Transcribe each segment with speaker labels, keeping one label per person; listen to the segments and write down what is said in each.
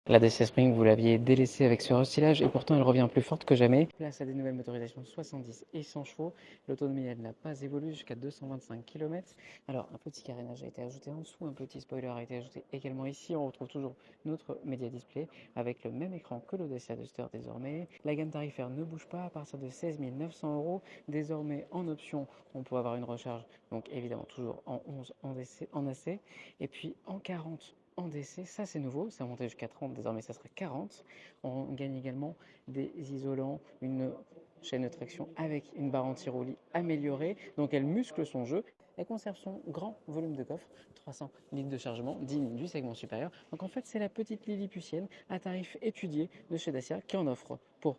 Speaker 1: La Dacia Spring, vous l'aviez délaissée avec ce restylage et pourtant elle revient plus forte que jamais. Place à des nouvelles motorisations 70 et 100 chevaux. L'autonomie, elle n'a pas évolué jusqu'à 225 km. Alors, un petit carénage a été ajouté en dessous, un petit spoiler a été ajouté également ici. On retrouve toujours notre Media Display avec le même écran que le Dacia Duster désormais. La gamme tarifaire ne bouge pas à partir de 16 900 €. Désormais, en option, on peut avoir une recharge, donc évidemment toujours en 11 en DC, en AC, et puis en 40 en DC, ça c'est nouveau, ça a monté jusqu'à 30, désormais ça sera 40. On gagne également des isolants, une chaîne de traction avec une barre anti-roulis améliorée, donc elle muscle son jeu. Elle conserve son grand volume de coffre, 300 litres de chargement, digne du segment supérieur. Donc en fait c'est la petite Lilliputienne à tarif étudié de chez Dacia qui en offre pour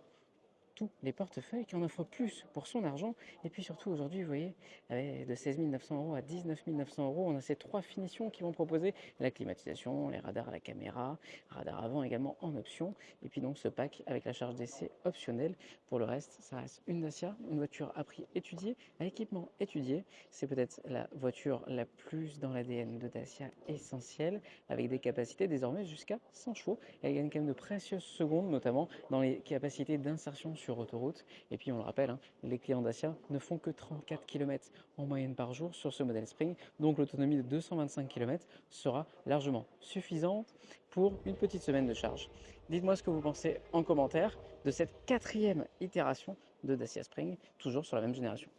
Speaker 1: tous les portefeuilles, qui en offre plus pour son argent. Et puis surtout aujourd'hui, vous voyez, de 16 900 € à 19 900 €, on a ces trois finitions qui vont proposer la climatisation, les radars à la caméra, radar avant également en option, et puis donc ce pack avec la charge d'essai optionnelle. Pour le reste, ça reste une Dacia, une voiture à prix étudié, à équipement étudié. C'est peut-être la voiture la plus dans l'ADN de Dacia essentielle, avec des capacités désormais jusqu'à 100 chevaux. Elle gagne quand même de précieuses secondes, notamment dans les capacités d'insertion sur autoroute. Et puis on le rappelle, hein, les clients Dacia ne font que 34 km en moyenne par jour sur ce modèle Spring, donc l'autonomie de 225 km sera largement suffisante pour une petite semaine de charge. Dites-moi ce que vous pensez en commentaire de cette quatrième itération de Dacia Spring, toujours sur la même génération.